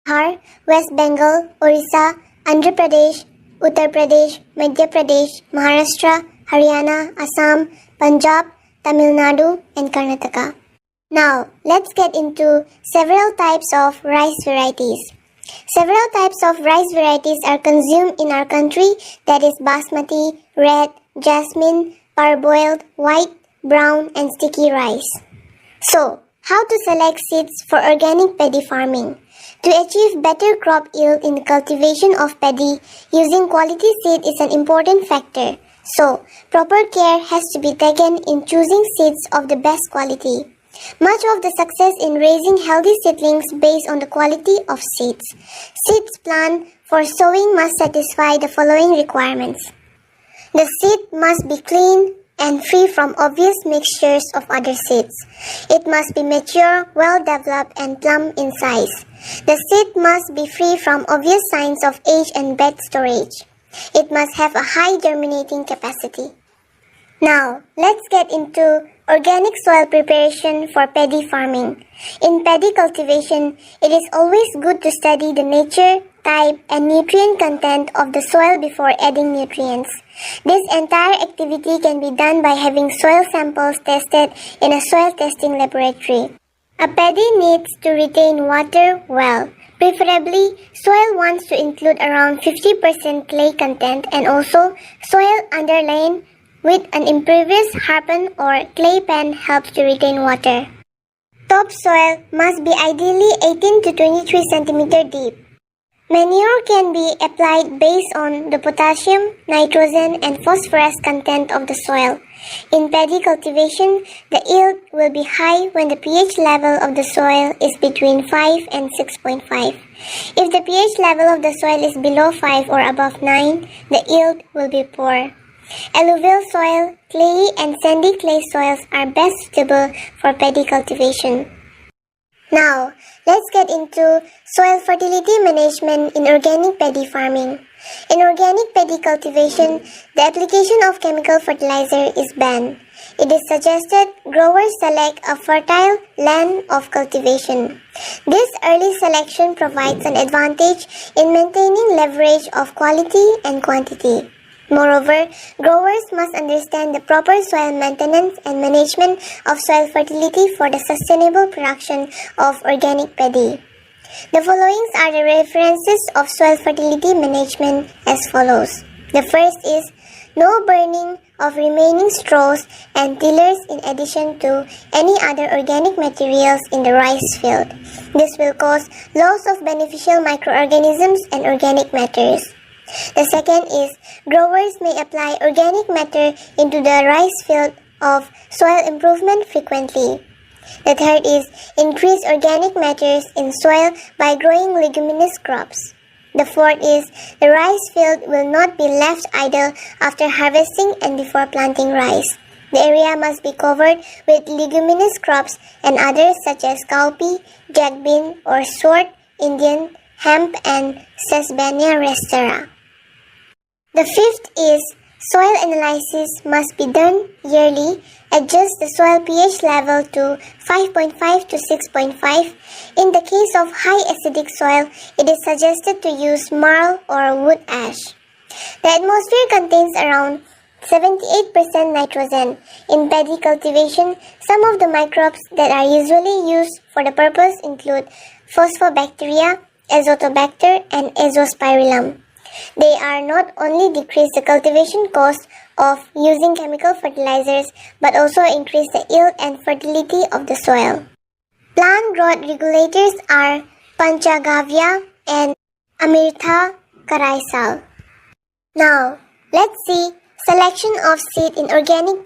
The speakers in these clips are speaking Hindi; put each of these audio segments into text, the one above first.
Bihar, West Bengal, Orissa, Andhra Pradesh, Uttar Pradesh, Madhya Pradesh, Maharashtra, Haryana, Assam, Punjab, Tamil Nadu, and Karnataka. Now, let's get into several types of rice varieties. Several types of rice varieties are consumed in our country, that is basmati, red, jasmine, parboiled, white, brown, and sticky rice. So, how to select seeds for organic paddy farming? To achieve better crop yield in the cultivation of paddy, using quality seed is an important factor. So, proper care has to be taken in choosing seeds of the best quality. Much of the success in raising healthy seedlings based on the quality of seeds. Seeds planted for sowing must satisfy the following requirements. The seed must be clean and free from obvious mixtures of other seeds. It must be mature, well developed, and plump in size. The seed must be free from obvious signs of age and bad storage. It must have a high germinating capacity. Now, let's get into organic soil preparation for paddy farming. In paddy cultivation, it is always good to study the nature, type, and nutrient content of the soil before adding nutrients. This entire activity can be done by having soil samples tested in a soil testing laboratory. A paddy needs to retain water well. Preferably, soil wants to include around 50% clay content and also soil underlain with an impervious harpen or clay pan helps to retain water. Topsoil must be ideally 18 to 23 cm deep. Manure can be applied based on the potassium, nitrogen, and phosphorus content of the soil. In paddy cultivation, the yield will be high when the pH level of the soil is between 5 and 6.5. If the pH level of the soil is below 5 or above 9, the yield will be poor. Alluvial soil, clayey and sandy clay soils are best suitable for paddy cultivation. Now, let's get into soil fertility management in organic paddy farming. In organic paddy cultivation, the application of chemical fertilizer is banned. It is suggested growers select a fertile land of cultivation. This early selection provides an advantage in maintaining leverage of quality and quantity. Moreover, growers must understand the proper soil maintenance and management of soil fertility for the sustainable production of organic paddy. The following are the references of soil fertility management as follows. The first is no burning of remaining straws and tillers in addition to any other organic materials in the rice field. This will cause loss of beneficial microorganisms and organic matters. The second is growers may apply organic matter into the rice field of soil improvement frequently. The third is increase organic matters in soil by growing leguminous crops. The fourth is the rice field will not be left idle after harvesting and before planting rice. The area must be covered with leguminous crops and others such as cowpea, jack bean or sword, Indian, hemp and Sesbania restera. The fifth is soil analysis must be done yearly. Adjust the soil pH level to 5.5 to 6.5. In the case of high acidic soil, it is suggested to use marl or wood ash. The atmosphere contains around 78% nitrogen. In paddy cultivation, some of the microbes that are usually used for the purpose include phosphobacteria, azotobacter, and azospirillum. They are not only decrease the cultivation cost of using chemical fertilizers but also increase the yield and fertility of the soil. Plant growth regulators are Panchagavya and Amirtha Karaisal. Now, let's see selection of seed in organic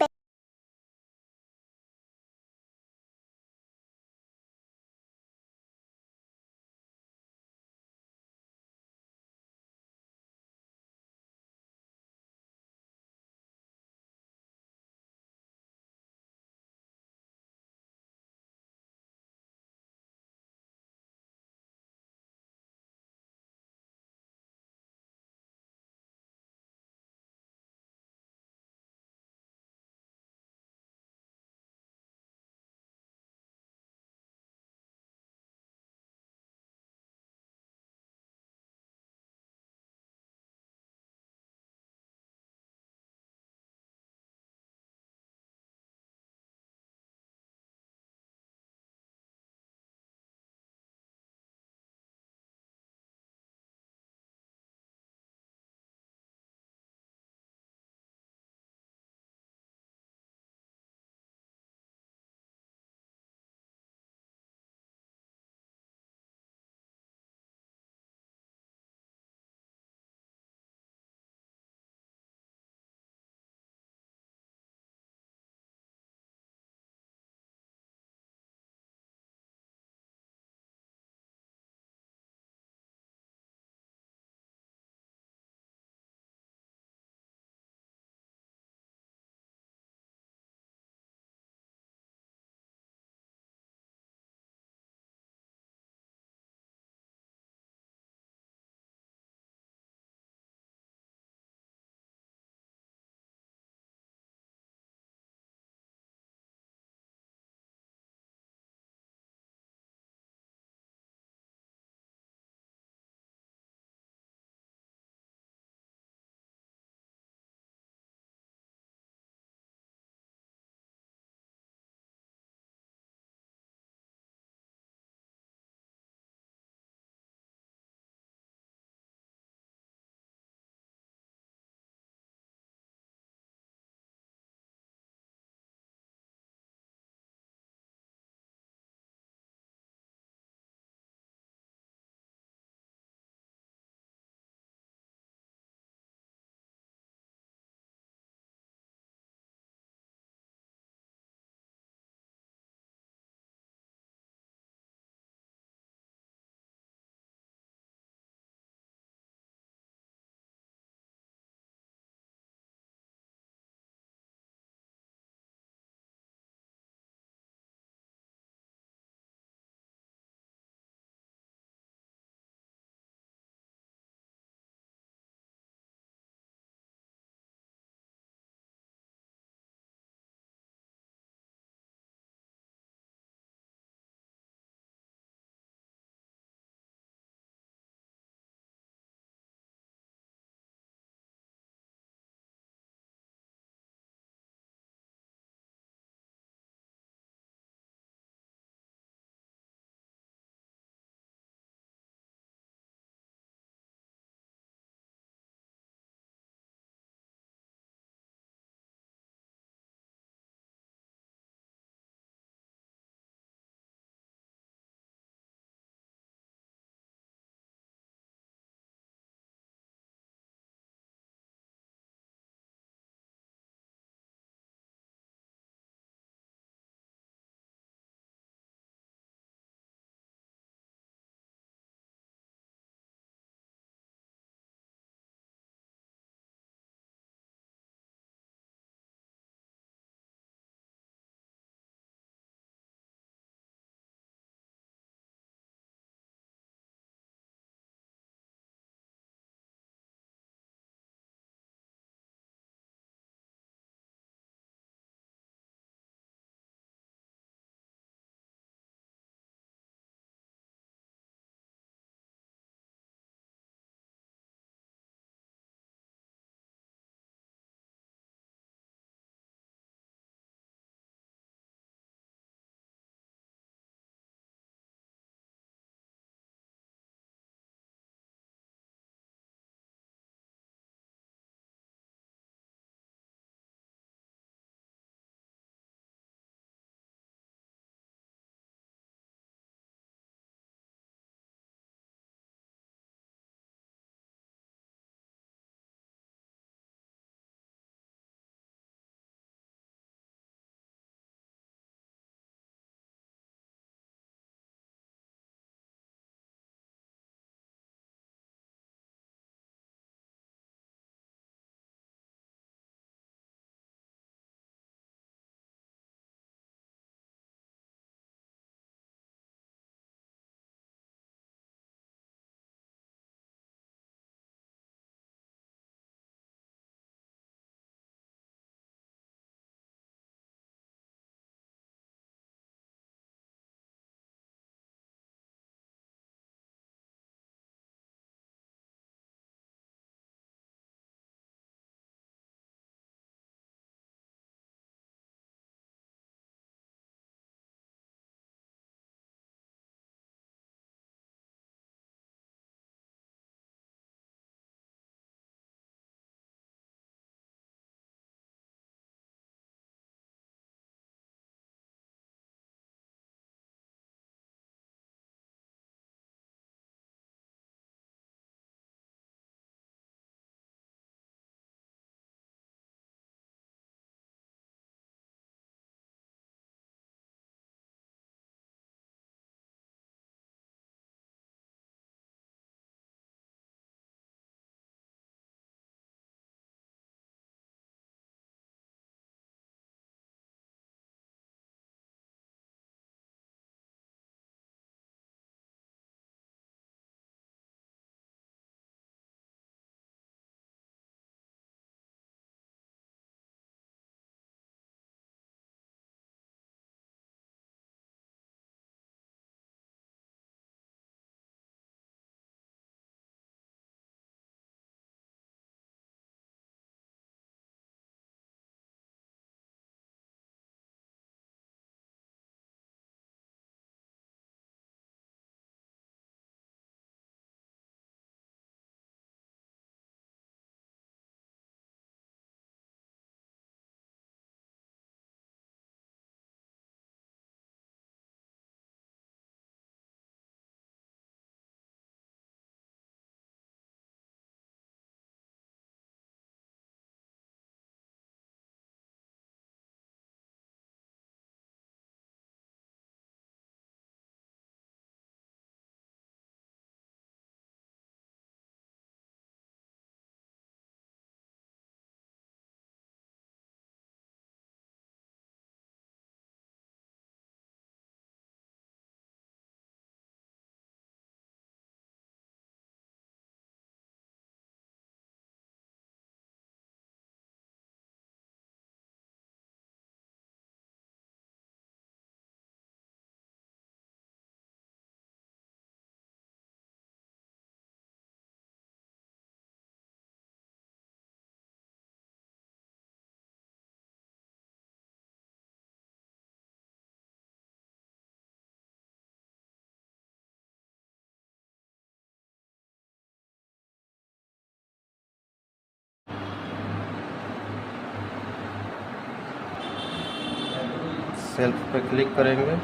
self पे क्लिक करेंगे,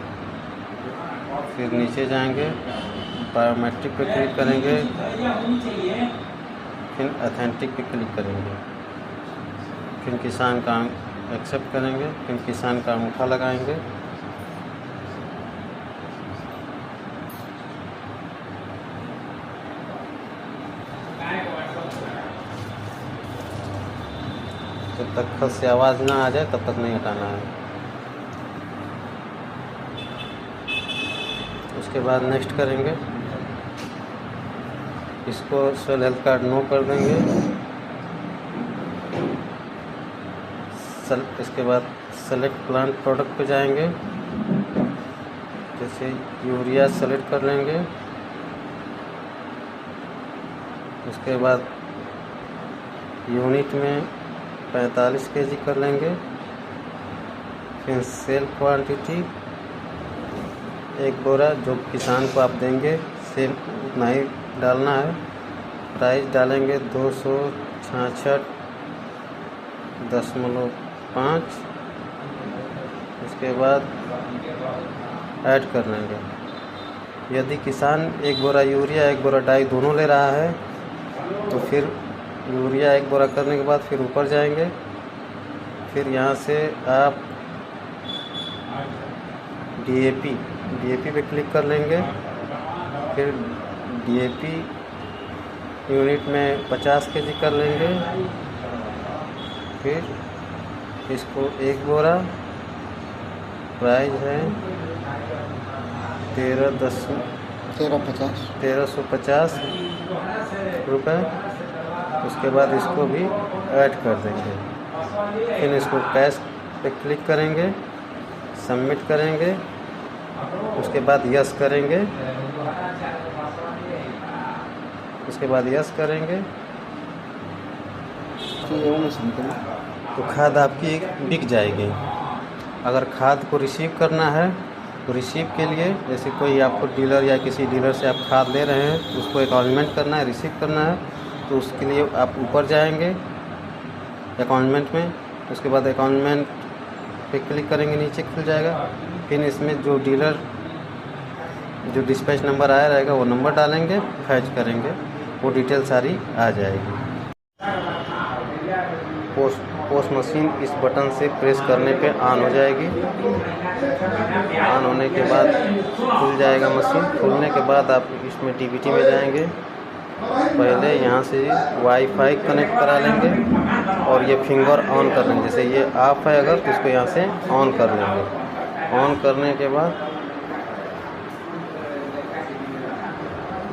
फिर नीचे जाएंगे, बायोमेट्रिक पे क्लिक करेंगे, फिर ऑथेंटिक पे क्लिक करेंगे, फिर किसान का एक्सेप्ट करेंगे, फिर किसान का अंगूठा लगाएंगे। जब तक खत से आवाज़ ना आ जाए तब तक नहीं हटाना है। उसके बाद नेक्स्ट करेंगे, इसको सोइल हेल्थ कार्ड नो कर देंगे। इसके बाद सेलेक्ट प्लांट प्रोडक्ट पे जाएंगे, जैसे यूरिया सेलेक्ट कर लेंगे। उसके बाद यूनिट में 45 kg कर लेंगे। फिर सेल क्वांटिटी 1 बोरा जो किसान को आप देंगे सेल उतना ही डालना है। प्राइस डालेंगे 266.5। उसके बाद ऐड कर लेंगे। यदि किसान 1 बोरा यूरिया 1 बोरा डाई दोनों ले रहा है तो फिर यूरिया 1 बोरा करने के बाद फिर ऊपर जाएंगे। फिर यहाँ से आप डीएपी पे क्लिक कर लेंगे। फिर डीएपी यूनिट में 50 kg कर लेंगे। फिर इसको 1 बोरा प्राइस है 1350 रुपये। उसके बाद इसको भी ऐड कर देंगे। फिर इसको कैश पे क्लिक करेंगे, सबमिट करेंगे। उसके बाद यस करेंगे। तो खाद आपकी बिक जाएगी। अगर खाद को रिसीव करना है तो रिसीव के लिए जैसे कोई आपको डीलर या किसी डीलर से आप खाद ले रहे हैं, उसको अकाउंटमेंट करना है, रिसीव करना है, तो उसके लिए आप ऊपर जाएंगे अकाउंटमेंट में। उसके बाद अकाउंटमेंट पे क्लिक करेंगे, नीचे खुल जाएगा। फिर इसमें जो डीलर जो डिस्पैच नंबर आया रहेगा वो नंबर डालेंगे, फैच करेंगे, वो डिटेल सारी आ जाएगी। पोस्ट मशीन इस बटन से प्रेस करने पे ऑन हो जाएगी। ऑन होने के बाद खुल जाएगा मशीन। खुलने के बाद आप इसमें डीबीटी में जाएंगे। पहले यहाँ से वाईफाई कनेक्ट करा लेंगे और ये फिंगर ऑन कर लेंगे। जैसे ये ऑफ है अगर तो इसको यहाँ से ऑन कर लेंगे। ऑन करने के बाद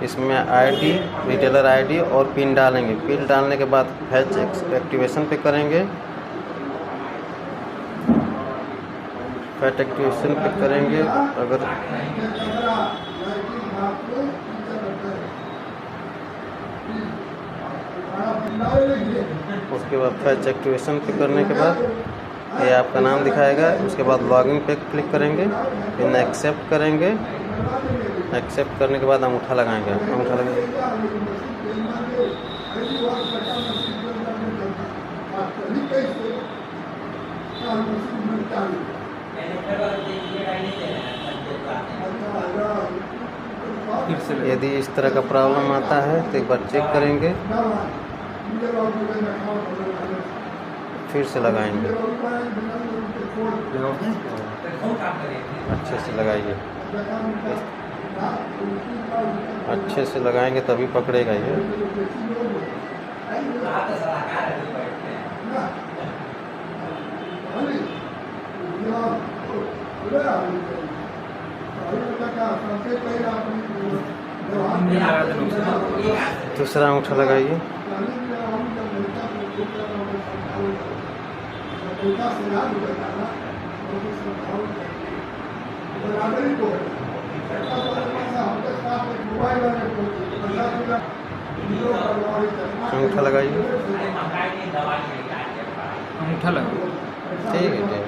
इसमें आईडी, रिटेलर आईडी और पिन डालेंगे। पिन डालने के बाद फैच एक्टिवेशन पे करेंगे। फैच एक्टिवेशन पे करेंगे। अगर उसके बाद फैच एक्टिवेशन पे करने के बाद ये आपका नाम दिखाएगा। उसके बाद लॉगिन पे क्लिक करेंगे, फिर एक्सेप्ट करेंगे। एक्सेप्ट करने के बाद अंगूठा लगाएंगे। यदि इस तरह का प्रॉब्लम आता है तो एक बार चेक करेंगे, फिर से लगाएंगे। अच्छे से लगाइए, अच्छे से लगाएंगे तभी पकड़ेगा ये। दूसरा अंगूठा लगाइए। अंगूठा लगाइए। अंगूठा लगा। ठीक है, ठीक है।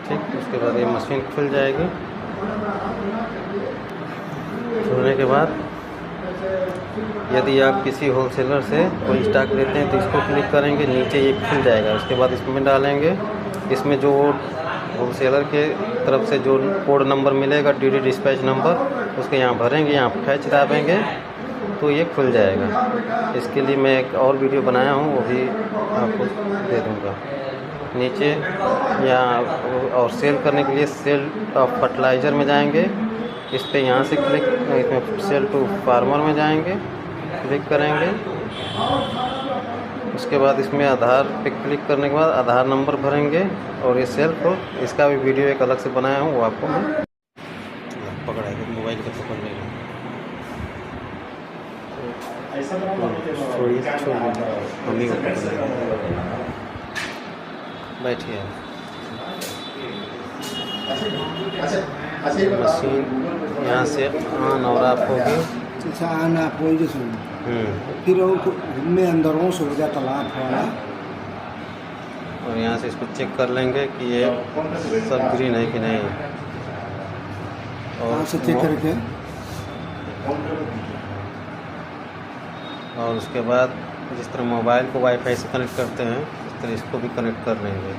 ठीक, उसके बाद ये मशीन खुल जाएगी। होने के बाद यदि आप किसी होलसेलर से कोई स्टॉक लेते हैं तो इसको क्लिक करेंगे, नीचे ये खुल जाएगा। उसके बाद इसमें डालेंगे, इसमें जो होलसेलर के तरफ से जो कोड नंबर मिलेगा, डीडी डिस्पैच नंबर, उसके यहाँ भरेंगे, यहाँ फैच दाबेंगे तो ये खुल जाएगा। इसके लिए मैं एक और वीडियो बनाया हूँ, वो भी आपको दे दूँगा। नीचे यहाँ और सेल करने के लिए सेल ऑफ फर्टिलाइज़र में जाएंगे, इस पे यहाँ से क्लिक, इसमें सेल टू फार्मर में जाएंगे, क्लिक करेंगे। उसके बाद इसमें आधार पे क्लिक करने के बाद आधार नंबर भरेंगे और ये सेल को, इसका भी वीडियो एक अलग से बनाया हूँ, वो आपको मैं पकड़ाएगा मोबाइल का पकड़ लेगा। हम ही को पकड़ेगा। बैठिए। मशीन यहाँ से ऑन और ऑफ होगी। अच्छा, ऑन ऑफ हो जो सुन, फिर वो में अंदरों से हो जाता लाभ वाला, और यहाँ से इसको चेक कर लेंगे कि ये सब ग्रीन है कि नहीं। और से चेक करके, और उसके बाद जिस तरह मोबाइल को वाईफाई से कनेक्ट करते हैं, इस तरह इसको भी कनेक्ट कर लेंगे।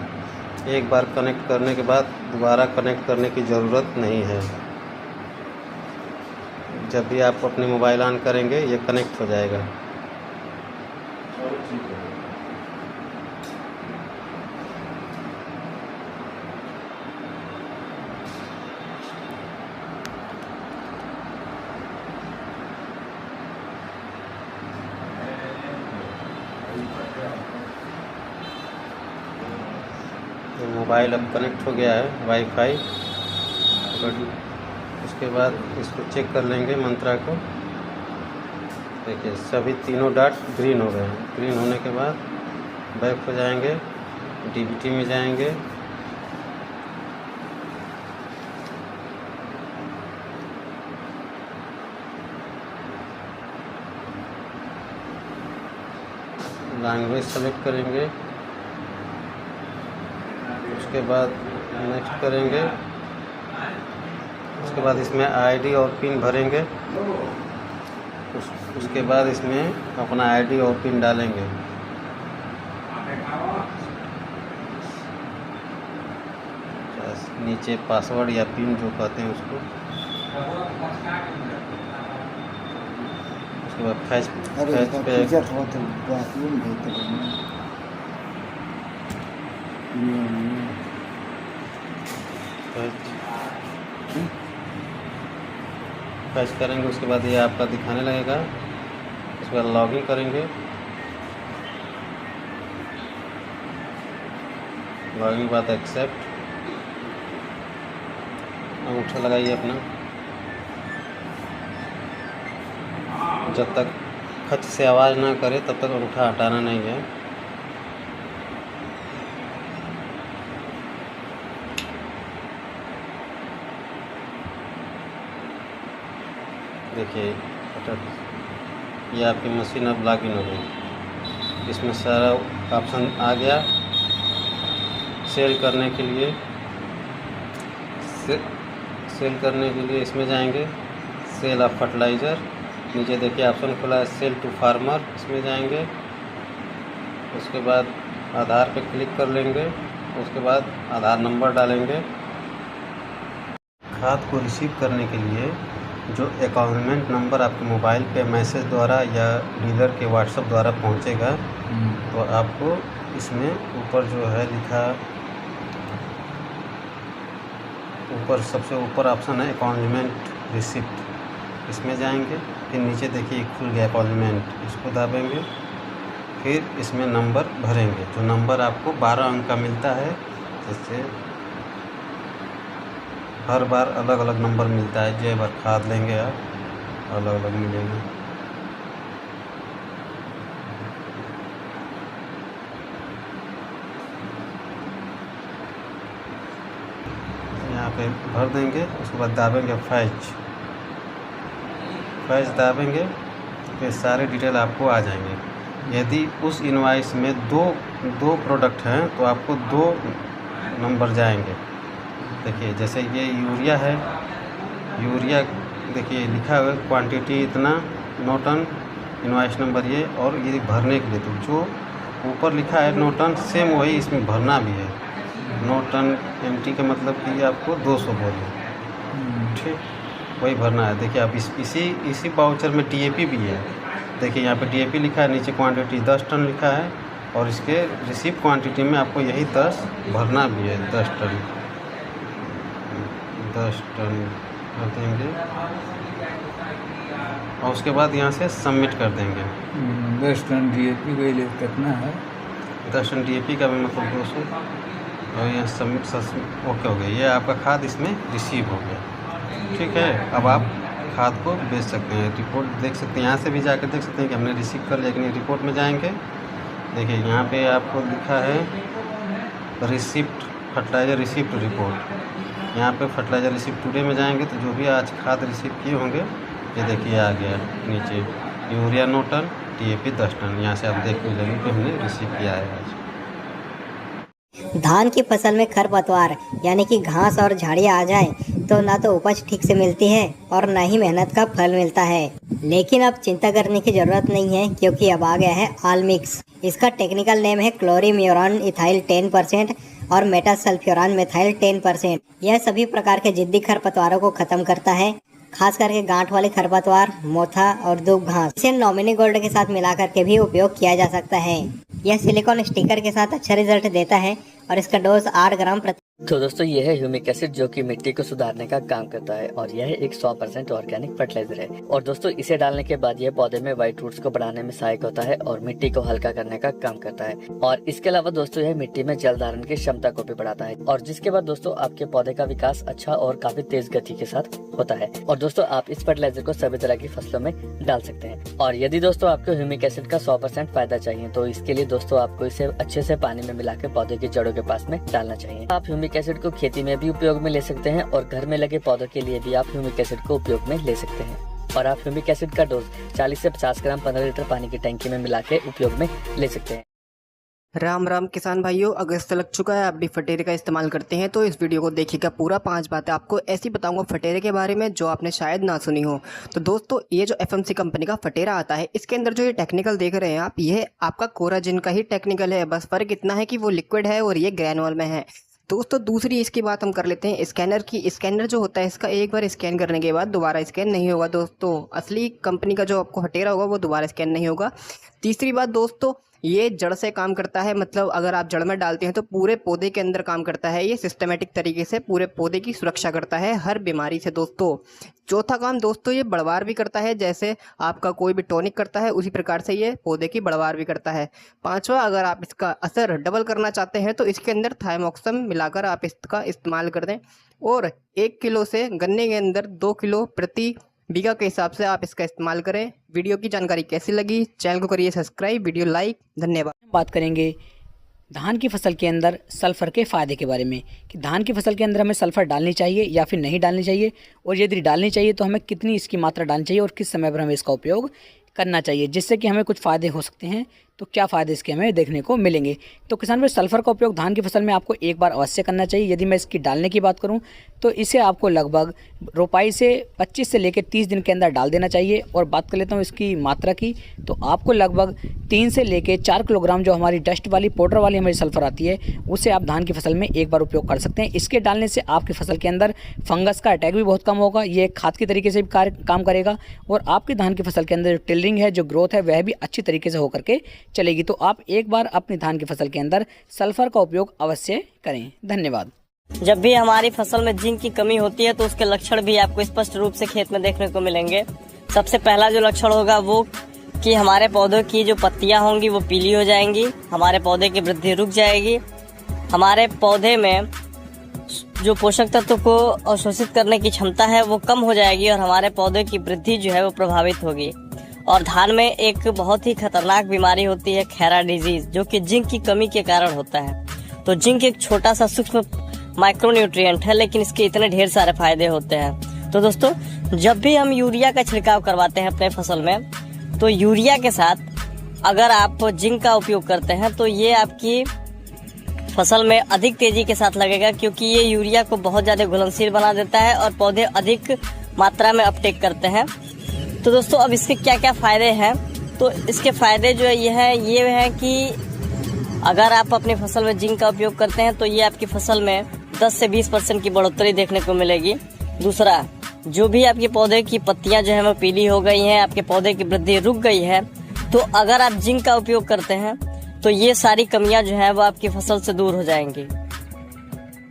एक बार कनेक्ट करने के बाद दोबारा कनेक्ट करने की ज़रूरत नहीं है। जब भी आप अपने मोबाइल ऑन करेंगे ये कनेक्ट हो जाएगा। तो मोबाइल अब कनेक्ट हो गया है वाईफाई। उसके बाद इसको चेक कर लेंगे मंत्रा को। देखिए सभी तीनों डॉट ग्रीन हो गए हैं। ग्रीन होने के बाद बैक हो जाएंगे, डीबीटी में जाएंगे, लैंग्वेज सेलेक्ट करेंगे, उसके बाद नेक्स्ट करेंगे। उसके बाद इसमें आईडी और पिन भरेंगे। उसके बाद इसमें अपना आईडी और पिन डालेंगे। नीचे पासवर्ड या पिन जो कहते हैं उसको। उसके बाद फैच फैच करेंगे। उसके बाद ये आपका दिखाने लगेगा। उसके बाद लॉगिन करेंगे। लॉगिन के बाद एक्सेप्ट, अंगूठा लगाइए अपना। जब तक खच से आवाज़ ना करे तब तक अंगूठा हटाना नहीं है। देखिए ये आपकी मशीन अब लॉगिन हो गई। इसमें सारा ऑप्शन आ गया। सेल करने के लिए सेल करने के लिए इसमें जाएंगे, सेल ऑफ फर्टिलाइज़र। नीचे देखिए ऑप्शन खुला है सेल टू फार्मर, इसमें जाएंगे। उसके बाद आधार पे क्लिक कर लेंगे। उसके बाद आधार नंबर डालेंगे। खाद को रिसीव करने के लिए जो अकाउंटमेंट नंबर आपके मोबाइल पे मैसेज द्वारा या डीलर के व्हाट्सएप द्वारा पहुंचेगा, तो आपको इसमें ऊपर जो है लिखा, ऊपर सबसे ऊपर ऑप्शन है अकाउंटमेंट रिसिप्ट, इसमें जाएंगे। फिर नीचे देखिए खुल गया अकाउंटमेंट, इसको दाबेंगे। फिर इसमें नंबर भरेंगे, जो नंबर आपको 12 अंक का मिलता है। जैसे हर बार अलग अलग नंबर मिलता है, जो बार खाद लेंगे आप अलग अलग मिलेंगे। यहाँ पे भर देंगे। उसके बाद दाबेंगे फैच दाबेंगे, फिर सारे डिटेल आपको आ जाएंगे। यदि उस इनवाइस में दो प्रोडक्ट हैं तो आपको 2 नंबर जाएंगे। देखिए जैसे ये यूरिया है, यूरिया देखिए लिखा हुआ है क्वांटिटी इतना, नो टन, इनवॉइस नंबर ये, और ये भरने के लिए तो जो ऊपर लिखा है नो टन सेम वही इसमें भरना भी है। नो टन एमटी का मतलब कि आपको 200 बोले, ठीक, वही भरना है। देखिए आप इसी वाउचर में DAP भी है। देखिए यहाँ पे DAP लिखा है, नीचे क्वांटिटी 10 टन लिखा है, और इसके रिसीव क्वांटिटी में आपको यही 10 भरना भी है। 10 टन भर देंगे और उसके बाद यहाँ से सबमिट कर देंगे। 10 टन DAP का लिए कितना है? 10 टन DAP का भी मतलब 200, और यहाँ सबमिट ओके हो गया। ये आपका खाद इसमें रिसीव हो गया, ठीक है। अब आप खाद को बेच सकते हैं। रिपोर्ट देख सकते हैं, यहाँ से भी जाकर देख सकते हैं कि हमने रिसीव कर लिया कि नहीं। रिपोर्ट में जाएंगे, देखिए यहाँ पे आपको लिखा है रिसिप्ट फर्टिलाइज़र रिसिप्ट रिपोर्ट। यहाँ पे फर्टिलाइज़र रिसिप्ट टुडे में जाएंगे तो जो भी आज खाद रिसीव किए होंगे, ये देखिए आ गया नीचे यूरिया 9 टन, DAP 10 टन। यहाँ से आप देख लेंगे कि हमने रिसीव किया है आज। धान की फसल में खरपतवार यानी कि घास और झाड़ियाँ आ जाए तो ना तो उपज ठीक से मिलती है और ना ही मेहनत का फल मिलता है। लेकिन अब चिंता करने की जरूरत नहीं है, क्योंकि अब आ गया है ऑलमिक्स। इसका टेक्निकल नेम है क्लोरीम्यूरॉन इथाइल 10% और मेटासल्फ्यूरॉन मिथाइल 10%। यह सभी प्रकार के जिद्दी खरपतवारों को खत्म करता है, खास करके गांठ वाले खरपतवार, मोथा और दूब घास। इसे नॉमिनी गोल्ड के साथ मिलाकर के भी उपयोग किया जा सकता है। यह सिलिकॉन स्टिकर के साथ अच्छा रिजल्ट देता है और इसका डोज 8 ग्राम प्रति। तो दोस्तों ये है ह्यूमिक एसिड, जो कि मिट्टी को सुधारने का काम करता है और यह एक 100% ऑर्गेनिक फर्टिलाइजर है। और दोस्तों इसे डालने के बाद यह पौधे में व्हाइट रूट्स को बढ़ाने में सहायक होता है और मिट्टी को हल्का करने का काम करता है। और इसके अलावा दोस्तों यह मिट्टी में जल धारण की क्षमता को भी बढ़ाता है, और जिसके बाद दोस्तों आपके पौधे का विकास अच्छा और काफी तेज गति के साथ होता है। और दोस्तों आप इस फर्टिलाइजर को सभी तरह की फसलों में डाल सकते हैं। और यदि दोस्तों आपको ह्यूमिक एसिड का 100% फायदा चाहिए तो इसके लिए दोस्तों आपको इसे अच्छे से पानी में मिला के पौधे की जड़ों के पास में डालना चाहिए। आप ह्यूमिक एसिड को खेती में भी उपयोग में ले सकते हैं और घर में लगे पौधों के लिए भी आप ह्यूमिक एसिड को उपयोग में ले सकते हैं। और आप ह्यूमिक एसिड का डोज 40 से 50 ग्राम 15 लीटर पानी की टंकी में मिला के उपयोग में ले सकते हैं। राम राम किसान भाइयों, अगस्त लग चुका है, आप भी फटेरे का इस्तेमाल करते हैं तो इस वीडियो को देखिएगा पूरा। 5 बातें आपको ऐसी बताऊंगा फटेरे के बारे में जो आपने शायद ना सुनी हो। तो दोस्तों ये जो FMC कंपनी का फटेरा आता है, इसके अंदर जो ये टेक्निकल देख रहे हैं आप, ये आपका कोराजिन का ही टेक्निकल है। बस फर्क इतना है कि वो लिक्विड है और ये ग्रैनुअल में है। दोस्तों दूसरी इसकी बात हम कर लेते हैं स्कैनर की। स्कैनर जो होता है इसका एक बार स्कैन करने के बाद दोबारा स्कैन नहीं होगा। दोस्तों असली कंपनी का जो आपको फटेरा होगा वो दोबारा स्कैन नहीं होगा। तीसरी बात दोस्तों, ये जड़ से काम करता है, मतलब अगर आप जड़ में डालते हैं तो पूरे पौधे के अंदर काम करता है। ये सिस्टमेटिक तरीके से पूरे पौधे की सुरक्षा करता है हर बीमारी से दोस्तों। चौथा काम दोस्तों, ये बढ़वार भी करता है, जैसे आपका कोई भी टॉनिक करता है उसी प्रकार से ये पौधे की बढ़वार भी करता है। पांचवा, अगर आप इसका असर डबल करना चाहते हैं तो इसके अंदर थाइमोक्सम मिलाकर आप इसका इस्तेमाल कर दें। और 1 किलो से गन्ने के अंदर 2 किलो प्रति बीघा के हिसाब से आप इसका इस्तेमाल करें। वीडियो की जानकारी कैसी लगी, चैनल को करिए सब्सक्राइब, वीडियो लाइक। धन्यवाद। बात करेंगे धान की फसल के अंदर सल्फ़र के फ़ायदे के बारे में, कि धान की फसल के अंदर हमें सल्फ़र डालनी चाहिए या फिर नहीं डालनी चाहिए, और यदि डालनी चाहिए तो हमें कितनी इसकी मात्रा डालनी चाहिए और किस समय पर हमें इसका उपयोग करना चाहिए, जिससे कि हमें कुछ फ़ायदे हो सकते हैं। तो क्या फ़ायदे इसके हमें देखने को मिलेंगे। तो किसान भाई, सल्फ़र का उपयोग धान की फसल में आपको एक बार अवश्य करना चाहिए। यदि मैं इसकी डालने की बात करूं तो इसे आपको लगभग रोपाई से 25 से लेकर 30 दिन के अंदर डाल देना चाहिए। और बात कर लेता हूं इसकी मात्रा की, तो आपको लगभग 3 से लेकर 4 किलोग्राम जो हमारी डस्ट वाली पाउडर वाली हमारी सल्फ़र आती है, उसे आप धान की फसल में एक बार उपयोग कर सकते हैं। इसके डालने से आपकी फसल के अंदर फंगस का अटैक भी बहुत कम होगा। ये खाद की तरीके से भी काम करेगा और आपकी धान की फसल के अंदर जो टिलरिंग है, जो ग्रोथ है, वह भी अच्छी तरीके से होकर के चलेगी। तो आप एक बार अपनी धान की फसल के अंदर सल्फर का उपयोग अवश्य करें। धन्यवाद। जब भी हमारी फसल में जिंक की कमी होती है तो उसके लक्षण भी आपको स्पष्ट रूप से खेत में देखने को मिलेंगे। सबसे पहला जो लक्षण होगा वो कि हमारे पौधों की जो पत्तियां होंगी वो पीली हो जाएंगी, हमारे पौधे की वृद्धि रुक जाएगी, हमारे पौधे में जो पोषक तत्व को अवशोषित करने की क्षमता है वो कम हो जाएगी और हमारे पौधे की वृद्धि जो है वो प्रभावित होगी। और धान में एक बहुत ही खतरनाक बीमारी होती है खैरा डिजीज, जो कि जिंक की कमी के कारण होता है। तो जिंक एक छोटा सा सूक्ष्म माइक्रोन्यूट्रिएंट है, लेकिन इसके इतने ढेर सारे फायदे होते हैं। तो दोस्तों, जब भी हम यूरिया का छिड़काव करवाते हैं अपने फसल में, तो यूरिया के साथ अगर आप जिंक का उपयोग करते हैं तो ये आपकी फसल में अधिक तेजी के साथ लगेगा, क्योंकि ये यूरिया को बहुत ज्यादा घुलनशील बना देता है और पौधे अधिक मात्रा में अपटेक करते हैं। तो दोस्तों अब इसके क्या क्या फ़ायदे हैं, तो इसके फ़ायदे जो ये है कि अगर आप अपनी फसल में जिंक का उपयोग करते हैं तो ये आपकी फसल में 10 से 20% की बढ़ोतरी देखने को मिलेगी। दूसरा, जो भी आपके पौधे की पत्तियां जो है वो पीली हो गई हैं, आपके पौधे की वृद्धि रुक गई है, तो अगर आप जिंक का उपयोग करते हैं तो ये सारी कमियां जो है वो आपकी फसल से दूर हो जाएंगी।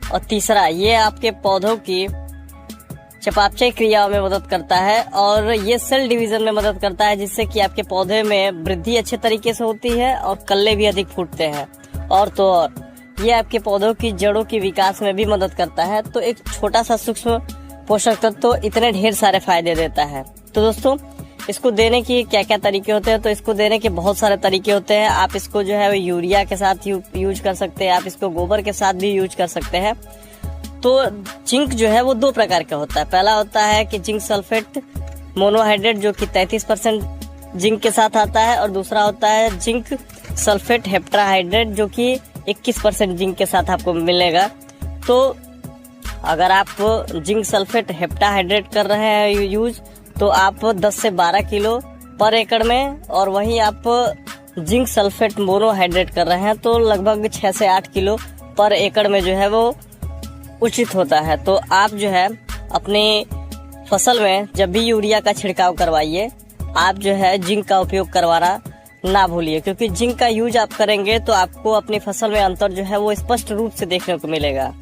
और तीसरा, ये आपके पौधों की चयापचय क्रियाओं में मदद करता है और ये सेल डिवीजन में मदद करता है, जिससे कि आपके पौधे में वृद्धि अच्छे तरीके से होती है और कल्ले भी अधिक फूटते हैं। और तो और ये आपके पौधों की जड़ों के विकास में भी मदद करता है। तो एक छोटा सा सूक्ष्म पोषक तत्व तो इतने ढेर सारे फायदे देता है। तो दोस्तों इसको देने की क्या क्या तरीके होते हैं, तो इसको देने के बहुत सारे तरीके होते हैं। आप इसको जो है वो यूरिया के साथ यूज कर सकते हैं, आप इसको गोबर के साथ भी यूज कर सकते हैं। तो जिंक जो है वो 2 प्रकार का होता है। पहला होता है कि जिंक सल्फेट मोनोहाइड्रेट जो कि 33% जिंक के साथ आता है, और दूसरा होता है जिंक सल्फेट हेप्टाहाइड्रेट जो कि 21% जिंक के साथ आपको मिलेगा। तो अगर आप जिंक सल्फेट हेप्टाहाइड्रेट कर रहे हैं यूज, तो आप 10 से 12 किलो पर एकड़ में, और वहीं आप जिंक सल्फेट मोनोहाइड्रेट कर रहे हैं तो लगभग 6 से 8 किलो पर एकड़ में जो है वो उचित होता है। तो आप जो है अपनी फसल में जब भी यूरिया का छिड़काव करवाइए, आप जो है जिंक का उपयोग करवाना ना भूलिए, क्योंकि जिंक का यूज आप करेंगे तो आपको अपनी फसल में अंतर जो है वो स्पष्ट रूप से देखने को मिलेगा।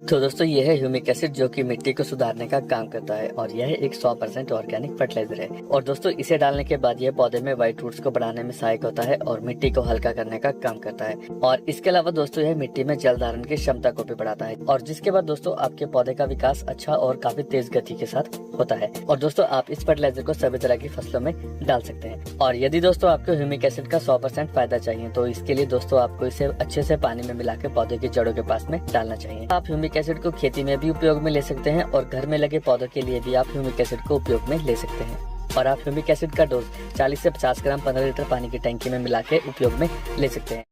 तो दोस्तों ये है ह्यूमिक एसिड जो कि मिट्टी को सुधारने का काम करता है और यह एक 100% ऑर्गेनिक फर्टिलाइजर है। और दोस्तों इसे डालने के बाद यह पौधे में व्हाइट रूट्स को बढ़ाने में सहायक होता है और मिट्टी को हल्का करने का काम करता है। और इसके अलावा दोस्तों यह मिट्टी में जल धारण की क्षमता को भी बढ़ाता है, और जिसके बाद दोस्तों आपके पौधे का विकास अच्छा और काफी तेज गति के साथ होता है। और दोस्तों आप इस फर्टिलाइजर को सभी तरह की फसलों में डाल सकते हैं। और यदि दोस्तों आपको ह्यूमिक एसिड का 100% फायदा चाहिए तो इसके लिए दोस्तों आपको इसे अच्छे से पानी में मिला के पौधे की जड़ों के पास में डालना चाहिए। आप ह्यूमिक एसिड को खेती में भी उपयोग में ले सकते हैं और घर में लगे पौधों के लिए भी आप ह्यूमिक एसिड को उपयोग में ले सकते हैं। और आप ह्यूमिक एसिड का डोज 40 से 50 ग्राम 15 लीटर पानी की टंकी में मिला के उपयोग में ले सकते हैं।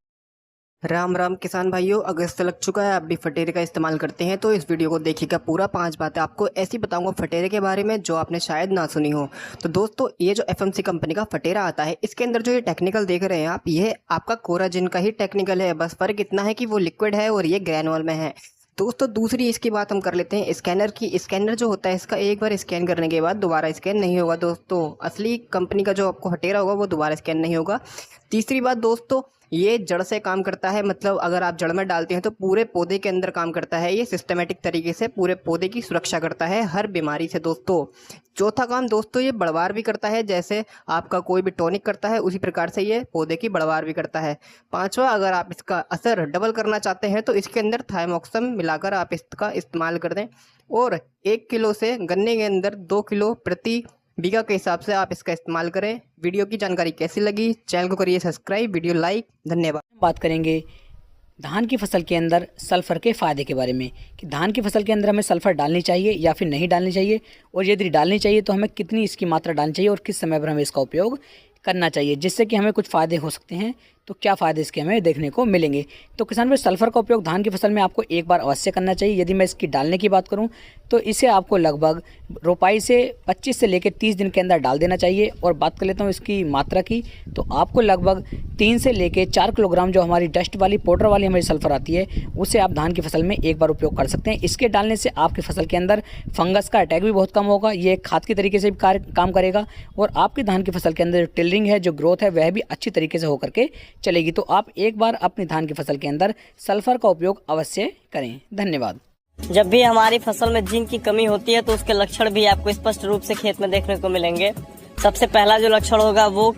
राम राम किसान भाइयों, अगस्त लग चुका है, आप भी फटेरे का इस्तेमाल करते हैं तो इस वीडियो को देखिएगा पूरा। 5 बातें आपको ऐसी बताऊंगा फटेरे के बारे में जो आपने शायद ना सुनी हो। तो दोस्तों ये जो एफएमसी कंपनी का फटेरा आता है, इसके अंदर जो ये टेक्निकल देख रहे हैं आप, ये आपका कोराजिन का ही टेक्निकल है। बस फर्क इतना है कि वो लिक्विड है और ये ग्रैनुअल में है। दोस्तों दूसरी इसकी बात हम कर लेते हैं स्कैनर की। स्कैनर जो होता है इसका एक बार स्कैन करने के बाद दोबारा स्कैन नहीं होगा दोस्तों। असली कंपनी का जो आपको फटेरा होगा वो दोबारा स्कैन नहीं होगा। तीसरी बात दोस्तों, ये जड़ से काम करता है, मतलब अगर आप जड़ में डालते हैं तो पूरे पौधे के अंदर काम करता है। ये सिस्टमेटिक तरीके से पूरे पौधे की सुरक्षा करता है हर बीमारी से दोस्तों। चौथा काम दोस्तों, ये बढ़वार भी करता है, जैसे आपका कोई भी टॉनिक करता है उसी प्रकार से ये पौधे की बढ़वार भी करता है। पांचवा, अगर आप इसका असर डबल करना चाहते हैं तो इसके अंदर थाइमोक्सम मिलाकर आप इसका इस्तेमाल कर दें, और 1 किलो से गन्ने के अंदर 2 किलो प्रति बीघा के हिसाब से आप इसका इस्तेमाल करें। वीडियो की जानकारी कैसी लगी, चैनल को करिए सब्सक्राइब, वीडियो लाइक। धन्यवाद। बात करेंगे धान की फसल के अंदर सल्फ़र के फ़ायदे के बारे में कि धान की फसल के अंदर हमें सल्फ़र डालनी चाहिए या फिर नहीं डालनी चाहिए, और यदि डालनी चाहिए तो हमें कितनी इसकी मात्रा डालनी चाहिए और किस समय पर हमें इसका उपयोग करना चाहिए, जिससे कि हमें कुछ फ़ायदे हो सकते हैं। तो क्या फ़ायदे इसके हमें देखने को मिलेंगे। तो किसान भाई, सल्फ़र का उपयोग धान की फसल में आपको एक बार अवश्य करना चाहिए। यदि मैं इसकी डालने की बात करूं तो इसे आपको लगभग रोपाई से 25 से लेकर 30 दिन के अंदर डाल देना चाहिए। और बात कर लेता हूं इसकी मात्रा की, तो आपको लगभग 3 से लेकर 4 किलोग्राम जो हमारी डस्ट वाली पाउडर वाली हमारी सल्फ़र आती है, उसे आप धान की फसल में एक बार उपयोग कर सकते हैं। इसके डालने से आपकी फसल के अंदर फंगस का अटैक भी बहुत कम होगा। ये एक खाद की तरीके से भी काम करेगा, और आपकी धान की फसल के अंदर जो टिलरिंग है, जो ग्रोथ है, वह भी अच्छी तरीके से होकर के चलेगी। तो आप एक बार अपनी धान की फसल के अंदर सल्फर का उपयोग अवश्य करें। धन्यवाद। जब भी हमारी फसल में जिंक की कमी होती है तो उसके लक्षण भी आपको स्पष्ट रूप से खेत में देखने को मिलेंगे। सबसे पहला जो लक्षण होगा वो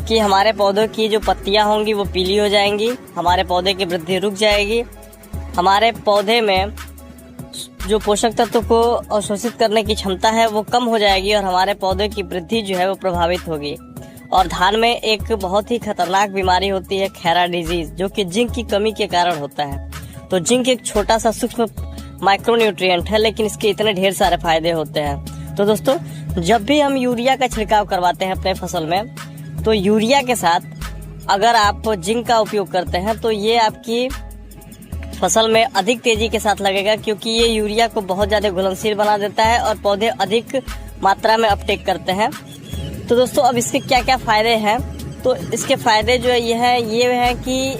कि हमारे पौधों की जो पत्तियां होंगी वो पीली हो जाएंगी, हमारे पौधे की वृद्धि रुक जाएगी, हमारे पौधे में जो पोषक तत्व को अवशोषित करने की क्षमता है वो कम हो जाएगी, और हमारे पौधे की वृद्धि जो है वो प्रभावित होगी। और धान में एक बहुत ही खतरनाक बीमारी होती है खैरा डिजीज, जो कि जिंक की कमी के कारण होता है। तो जिंक एक छोटा सा सूक्ष्म माइक्रोन्यूट्रिएंट है, लेकिन इसके इतने ढेर सारे फायदे होते हैं। तो दोस्तों जब भी हम यूरिया का छिड़काव करवाते हैं अपने फसल में, तो यूरिया के साथ अगर आप जिंक का उपयोग करते हैं तो ये आपकी फसल में अधिक तेजी के साथ लगेगा, क्योंकि ये यूरिया को बहुत ज़्यादा घुलनशील बना देता है और पौधे अधिक मात्रा में अपटेक करते हैं। तो दोस्तों अब इसके क्या क्या फ़ायदे हैं, तो इसके फ़ायदे जो ये है कि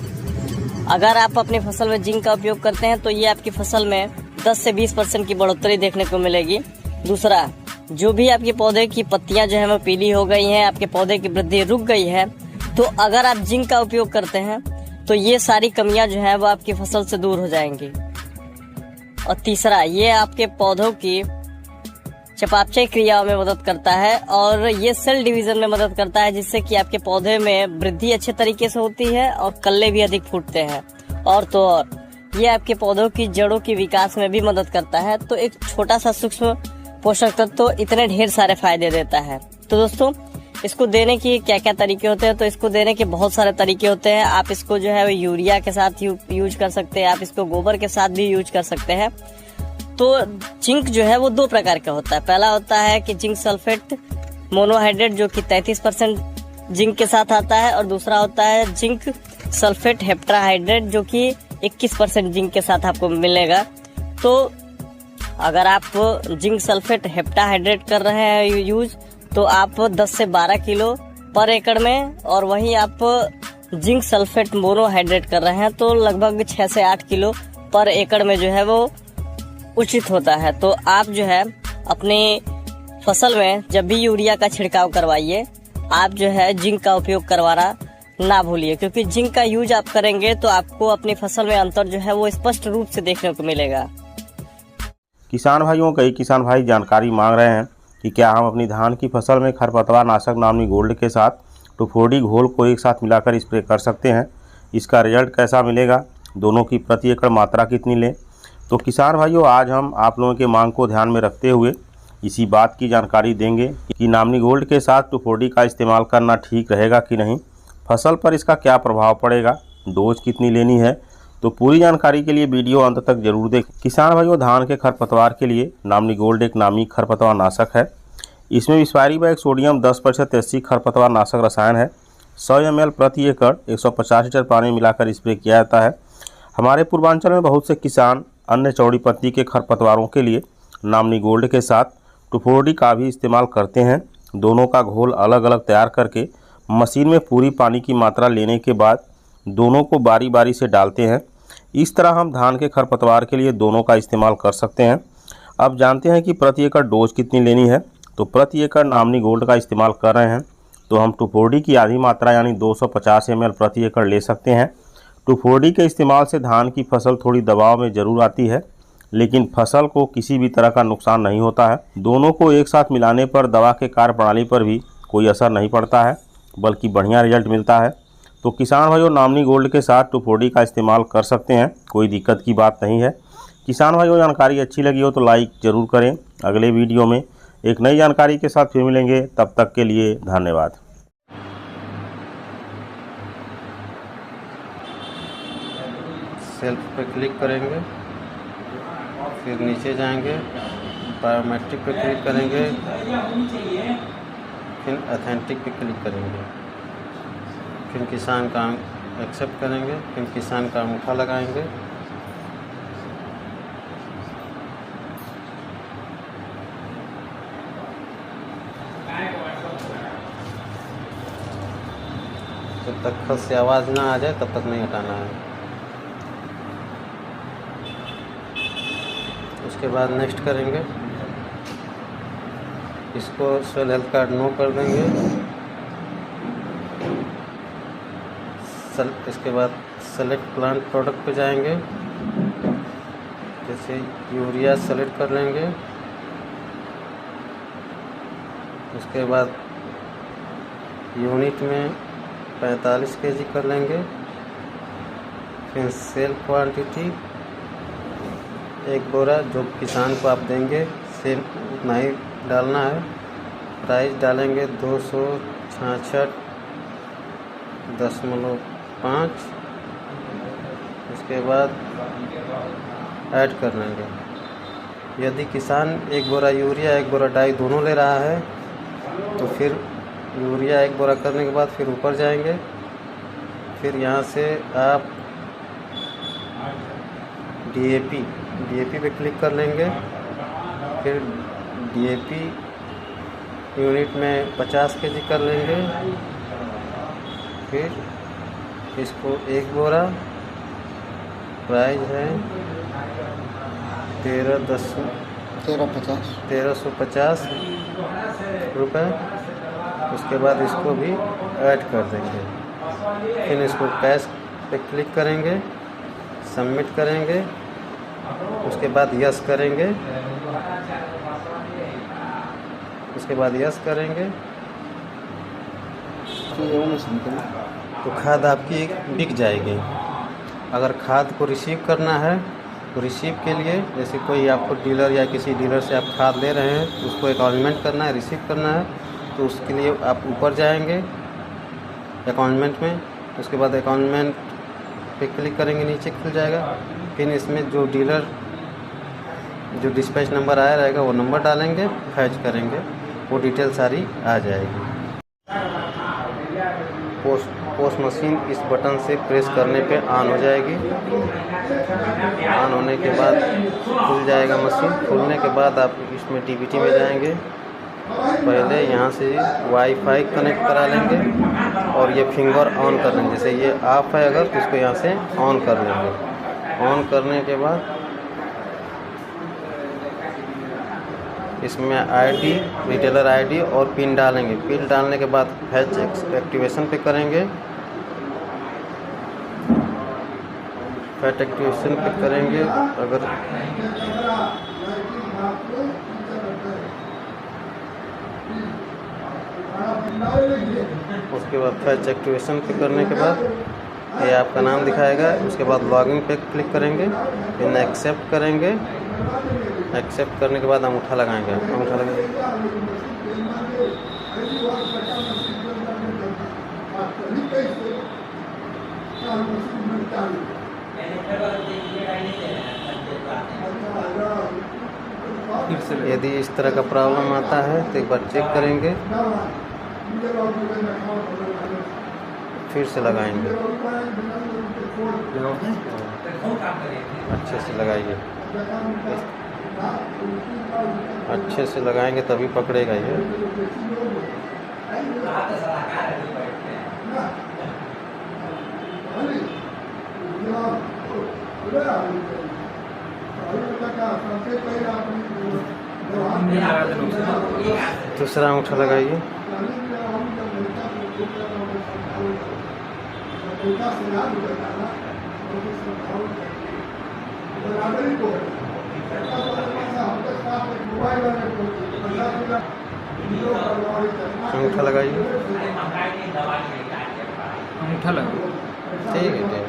अगर आप अपनी फसल में जिंक का उपयोग करते हैं तो ये आपकी फसल में 10 से 20% की बढ़ोतरी देखने को मिलेगी। दूसरा, जो भी आपके पौधे की पत्तियां जो है वो पीली हो गई हैं, आपके पौधे की वृद्धि रुक गई है, तो अगर आप जिंक का उपयोग करते हैं तो ये सारी कमियां जो है वो आपकी फसल से दूर हो जाएंगी। और तीसरा, ये आपके पौधों की चयापचय क्रियाओं में मदद करता है और ये सेल डिवीजन में मदद करता है, जिससे कि आपके पौधे में वृद्धि अच्छे तरीके से होती है और कल्ले भी अधिक फूटते हैं। और तो और ये आपके पौधों की जड़ों की विकास में भी मदद करता है। तो एक छोटा सा सूक्ष्म पोषक तत्व तो इतने ढेर सारे फायदे देता है। तो दोस्तों इसको देने की क्या क्या तरीके होते हैं, तो इसको देने के बहुत सारे तरीके होते हैं। आप इसको जो है वो यूरिया के साथ यूज कर सकते हैं, आप इसको गोबर के साथ भी यूज कर सकते हैं। तो जिंक जो है वो 2 प्रकार का होता है। पहला होता है कि जिंक सल्फेट मोनोहाइड्रेट, जो कि 33% जिंक के साथ आता है, और दूसरा होता है जिंक सल्फेट हेप्टाहाइड्रेट, जो कि 21% जिंक के साथ आपको मिलेगा। तो अगर आप जिंक सल्फेट हेप्टाहाइड्रेट कर रहे हैं यूज, तो आप 10 से 12 किलो पर एकड़ में, और वहीं आप जिंक सल्फेट मोनोहाइड्रेट कर रहे हैं तो लगभग 6 से 8 किलो पर एकड़ में जो है वो उचित होता है। तो आप जो है अपनी फसल में जब भी यूरिया का छिड़काव करवाइए, आप जो है जिंक का उपयोग करवाना ना भूलिए, क्योंकि जिंक का यूज आप करेंगे तो आपको अपनी फसल में अंतर जो है वो स्पष्ट रूप से देखने को मिलेगा। किसान भाइयों, कई किसान भाई जानकारी मांग रहे हैं कि क्या हम अपनी धान की फसल में खरपतवार नाशक नामनी गोल्ड के साथ 2,4-D घोल को एक साथ मिलाकर स्प्रे कर सकते हैं। इसका रिजल्ट कैसा मिलेगा, दोनों की प्रति एकड़ मात्रा कितनी लें। तो किसान भाइयों, आज हम आप लोगों के मांग को ध्यान में रखते हुए इसी बात की जानकारी देंगे कि नामनी गोल्ड के साथ 2,4-D का इस्तेमाल करना ठीक रहेगा कि नहीं, फसल पर इसका क्या प्रभाव पड़ेगा, डोज कितनी लेनी है। तो पूरी जानकारी के लिए वीडियो अंत तक जरूर देखें। किसान भाइयों, धान के खरपतवार के लिए नामनी गोल्ड एक नामी खरपतवार नाशक है। इसमें विस्फारी बैग सोडियम 10% SC खरपतवार नाशक रसायन है। 100 ml प्रति एकड़ 150 लीटर पानी मिलाकर स्प्रे किया जाता है। हमारे पूर्वांचल में बहुत से किसान अन्य चौड़ी पत्ती के खरपतवारों के लिए नामनी गोल्ड के साथ 2,4-D का भी इस्तेमाल करते हैं। दोनों का घोल अलग अलग तैयार करके मशीन में पूरी पानी की मात्रा लेने के बाद दोनों को बारी बारी से डालते हैं। इस तरह हम धान के खरपतवार के लिए दोनों का इस्तेमाल कर सकते हैं। अब जानते हैं कि प्रति एकड़ डोज कितनी लेनी है। तो प्रति एकड़ नामनी गोल्ड का इस्तेमाल कर रहे हैं तो हम 2,4-D की आधी मात्रा यानी 250 ml प्रति एकड़ ले सकते हैं। 2,4-D के इस्तेमाल से धान की फसल थोड़ी दबाव में ज़रूर आती है, लेकिन फसल को किसी भी तरह का नुकसान नहीं होता है। दोनों को एक साथ मिलाने पर दवा के कार्यप्रणाली पर भी कोई असर नहीं पड़ता है, बल्कि बढ़िया रिजल्ट मिलता है। तो किसान भाइयों, नामनी गोल्ड के साथ 2,4-D का इस्तेमाल कर सकते हैं, कोई दिक्कत की बात नहीं है। किसान भाइयों, जानकारी अच्छी लगी हो तो लाइक ज़रूर करें। अगले वीडियो में एक नई जानकारी के साथ फिर मिलेंगे, तब तक के लिए धन्यवाद। सेल्फ पे क्लिक करेंगे, फिर नीचे जाएंगे, बायोमेट्रिक पे क्लिक करेंगे, फिर ऑथेंटिक पे क्लिक करेंगे, फिर किसान का एक्सेप्ट करेंगे, फिर किसान का अंगूठा लगाएंगे। जब तक खत से आवाज़ ना आ जाए तब तक नहीं हटाना है। उसके बाद नेक्स्ट करेंगे, इसको सोइल हेल्थ कार्ड नो कर देंगे। इसके बाद सेलेक्ट प्लांट प्रोडक्ट पे जाएंगे, जैसे यूरिया सेलेक्ट कर लेंगे। उसके बाद यूनिट में 45 kg कर लेंगे। फिर सेल क्वांटिटी 1 बोरा जो किसान को आप देंगे सेल उतना ही डालना है। प्राइस डालेंगे 266.5। उसके बाद ऐड कर लेंगे। यदि किसान 1 बोरा यूरिया 1 बोरा डाई दोनों ले रहा है तो फिर यूरिया 1 बोरा करने के बाद फिर ऊपर जाएंगे। फिर यहाँ से आप डीएपी पे क्लिक कर लेंगे। फिर डीएपी यूनिट में 50 kg कर लेंगे। फिर इसको 1 बोरा, प्राइस है 1350 रुपये। उसके बाद इसको भी ऐड कर देंगे। फिर इसको कैश पे क्लिक करेंगे, सबमिट करेंगे। उसके बाद यस करेंगे। तो खाद आपकी बिक जाएगी। अगर खाद को रिसीव करना है तो रिसीव के लिए जैसे कोई आपको डीलर या किसी डीलर से आप खाद ले रहे हैं, उसको अकाउंटमेंट करना है, रिसीव करना है, तो उसके लिए आप ऊपर जाएंगे अकाउंटमेंट में। उसके बाद अकाउंटमेंट पे क्लिक करेंगे, नीचे खुल जाएगा। फिर इसमें जो डीलर जो डिस्पैच नंबर आया रहेगा वो नंबर डालेंगे, फैच करेंगे, वो डिटेल सारी आ जाएगी। पोस्ट मशीन इस बटन से प्रेस करने पे ऑन हो जाएगी। ऑन होने के बाद खुल जाएगा मशीन। खुलने के बाद आप इसमें डीबीटी में जाएंगे। पहले यहाँ से वाईफाई कनेक्ट करा लेंगे और ये फिंगर ऑन कर लेंगे। जैसे ये ऑफ है अगर तो इसको यहाँ से ऑन कर लेंगे। ऑन करने के बाद इसमें आईडी, रिटेलर आईडी और पिन डालेंगे। पिन डालने के बाद फैच एक्टिवेशन पे करेंगे। फैच एक्टिवेशन पे करेंगे। अगर उसके बाद फैच एक्टिवेशन पे करने के बाद ये आपका नाम दिखाएगा। उसके बाद लॉगिन पे क्लिक करेंगे, फिर एक्सेप्ट करेंगे। एक्सेप्ट करने के बाद अंगूठा लगाएंगे। अंगूठा लगाएंगे यदि इस तरह का प्रॉब्लम आता है तो एक बार चेक करेंगे, फिर से लगाएंगे। अच्छे से लगाइए, अच्छे से लगाएंगे तभी पकड़ेगा ये। दूसरा अंगूठा लगाइए। अंगूठा लगाइए। अंगूठा लगा। ठीक है, ठीक है।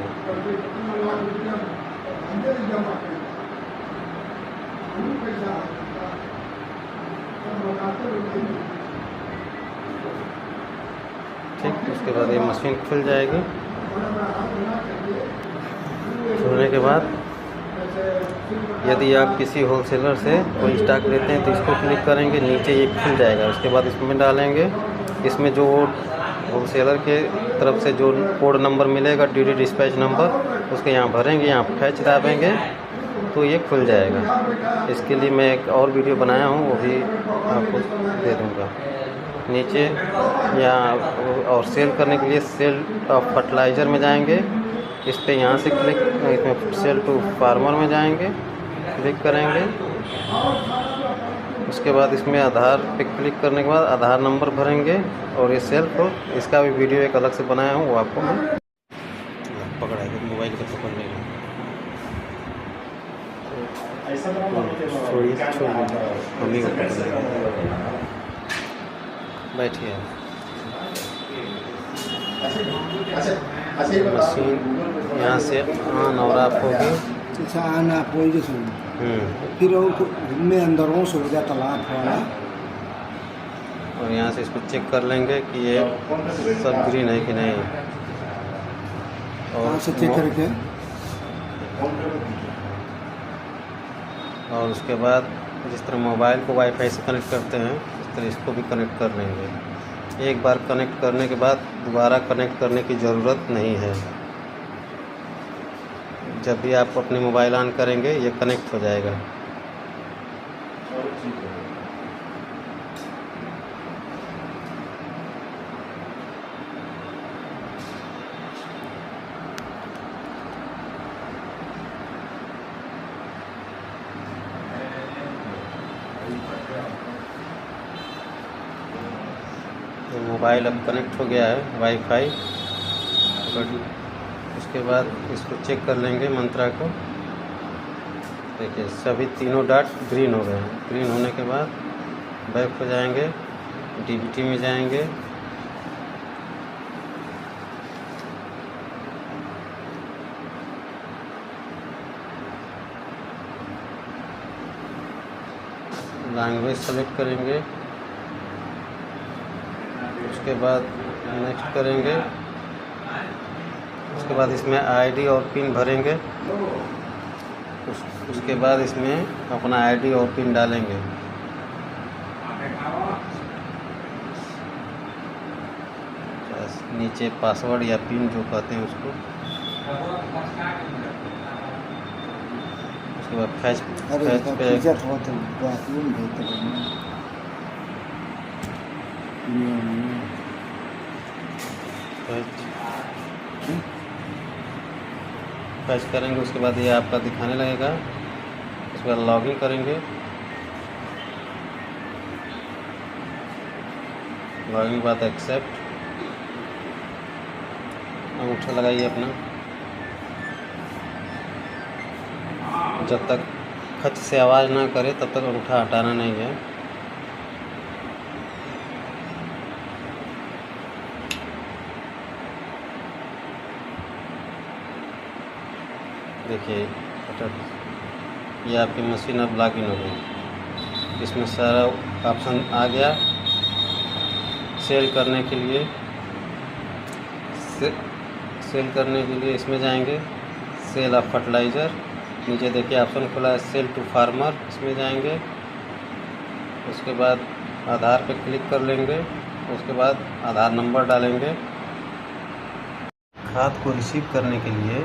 ठीक, उसके बाद ये मशीन खुल जाएगी। खुलने के बाद यदि आप किसी होलसेलर से कोई स्टॉक लेते हैं तो इसको क्लिक करेंगे, नीचे ये खुल जाएगा। उसके बाद इसमें डालेंगे, इसमें जो होलसेलर के तरफ से जो कोड नंबर मिलेगा, डीडी डिस्पैच नंबर, उसके यहाँ भरेंगे, यहाँ फैच दाबेंगे तो ये खुल जाएगा। इसके लिए मैं एक और वीडियो बनाया हूँ, वो भी आपको दे दूँगा नीचे। यहाँ और सेल करने के लिए सेल ऑफ फर्टिलाइज़र में जाएंगे, इस पर यहाँ से क्लिक, इसमें सेल टू फार्मर में जाएंगे, क्लिक करेंगे। उसके बाद इसमें आधार पे क्लिक करने के बाद आधार नंबर भरेंगे और ये सेल्फ, इसका भी वीडियो एक अलग से बनाया हूँ, वो आपको मैं पकड़ाएगा मोबाइल से पकड़ लेंगे। छोड़िए, हम ही को पकड़ लेंगे। बैठिए। मशीन यहाँ से ऑन और ऑफ होगी। अच्छा, ऑन ऑफ हो जैसे फिर वो में अंदरों से हो जाता लाभ वाला। और यहाँ से इसको चेक कर लेंगे कि ये सब ग्रीन है कि नहीं। और से चेक करके और उसके बाद जिस तरह मोबाइल को वाईफाई से कनेक्ट करते हैं, इस तरह इसको भी कनेक्ट कर लेंगे। एक बार कनेक्ट करने के बाद दोबारा कनेक्ट करने की ज़रूरत नहीं है। जब भी आप अपने मोबाइल ऑन करेंगे ये कनेक्ट हो जाएगा। तो मोबाइल अब कनेक्ट हो गया है वाईफाई। उसके बाद इसको चेक कर लेंगे मंत्रा को। देखिए सभी तीनों डॉट ग्रीन हो गए हैं। ग्रीन होने के बाद बैक हो जाएंगे, डीबीटी में जाएंगे, लैंग्वेज सेलेक्ट करेंगे, उसके बाद नेक्स्ट करेंगे। उसके बाद इसमें आईडी और पिन भरेंगे। उसके बाद इसमें अपना आईडी और पिन डालेंगे। नीचे पासवर्ड या पिन जो कहते हैं उसको। उसके बाद फैच फैच करेंगे। उसके बाद ये आपका दिखाने लगेगा। उसके बाद लॉगिन करेंगे। लॉगिन के बाद एक्सेप्ट, अंगूठा लगाइए अपना। जब तक खच से आवाज़ ना करे तब तक अंगूठा हटाना नहीं है। देखिए ये आपकी मशीन अब लॉगिन हो गई। इसमें सारा ऑप्शन आ गया। सेल करने के लिए सेल करने के लिए इसमें जाएंगे, सेल ऑफ फर्टिलाइज़र। नीचे देखिए ऑप्शन खुला है सेल टू फार्मर, इसमें जाएंगे। उसके बाद आधार पे क्लिक कर लेंगे। उसके बाद आधार नंबर डालेंगे। खाद को रिसीव करने के लिए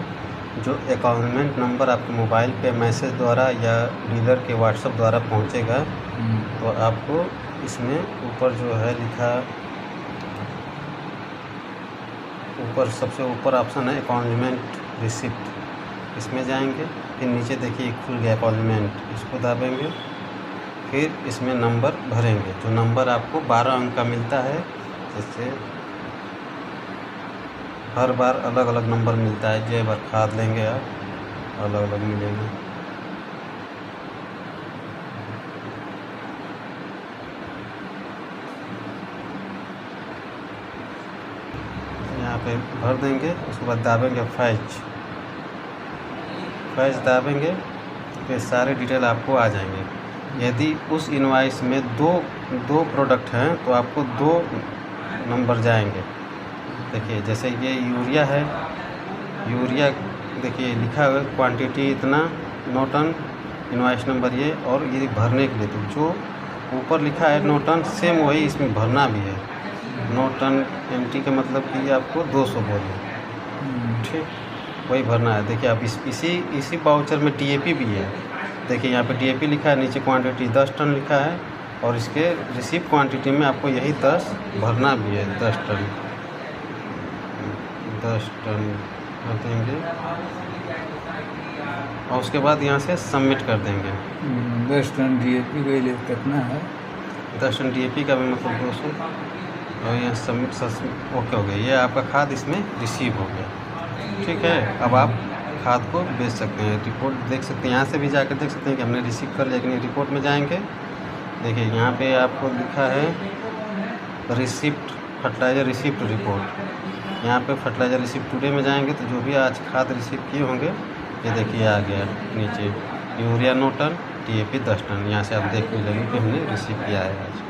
जो अकाउंटमेंट नंबर आपके मोबाइल पे मैसेज द्वारा या डीलर के व्हाट्सएप द्वारा पहुंचेगा, तो आपको इसमें ऊपर जो है लिखा, ऊपर सबसे ऊपर ऑप्शन है अकाउंटमेंट रिसिप्ट, इसमें जाएंगे। फिर नीचे देखिए खुल गया अकाउंटमेंट, इसको दाबेंगे। फिर इसमें नंबर भरेंगे। जो नंबर आपको 12 अंक का मिलता है, जैसे हर बार अलग अलग नंबर मिलता है। जो बार खाद लेंगे आप अलग अलग मिलेंगे। यहाँ पे भर देंगे। उसके बाद दाबेंगे फैच दाबेंगे, फिर सारे डिटेल आपको आ जाएंगे। यदि उस इनवाइस में दो प्रोडक्ट हैं तो आपको 2 नंबर जाएंगे। देखिए जैसे ये यूरिया है, यूरिया देखिए लिखा हुआ है क्वांटिटी इतना, नो टन, इनवाइस नंबर ये, और ये भरने के लिए तो जो ऊपर लिखा है नो टन, सेम वही इसमें भरना भी है। नो टन एमटी का मतलब कि आपको 200 बोले, ठीक वही भरना है। देखिए आप इसी पाउचर में डीएपी भी है। देखिए यहाँ पे डीएपी लिखा है, नीचे क्वांटिटी 10 टन लिखा है, और इसके रिसीव क्वांटिटी में आपको यही 10 भरना भी है। 10 टन कर देंगे, और उसके बाद यहाँ से सबमिट कर देंगे। 10 टन डीएपी का लिए कितना है? 10 टन डीएपी का भी मतलब 200, और यहाँ सबमिट ओके हो गया। ये आपका खाद इसमें रिसीव हो गया, ठीक है। अब आप खाद को बेच सकते हैं। रिपोर्ट देख सकते हैं, यहाँ से भी जाकर देख सकते हैं कि हमने रिसीव कर लिया कि नहीं। रिपोर्ट में जाएंगे, देखिए यहाँ पे आपको लिखा है रिसिप्ट, फर्टिलाइज़र रिसिप्ट रिपोर्ट। यहाँ पे फर्टिलाइज़र रिसिप्ट टुडे में जाएंगे तो जो भी आज खाद रिसीव किए होंगे, ये देखिए आ गया नीचे यूरिया 9 टन, DAP 10 टन। यहाँ से आप देख लेंगे कि हमने रिसीव किया है आज।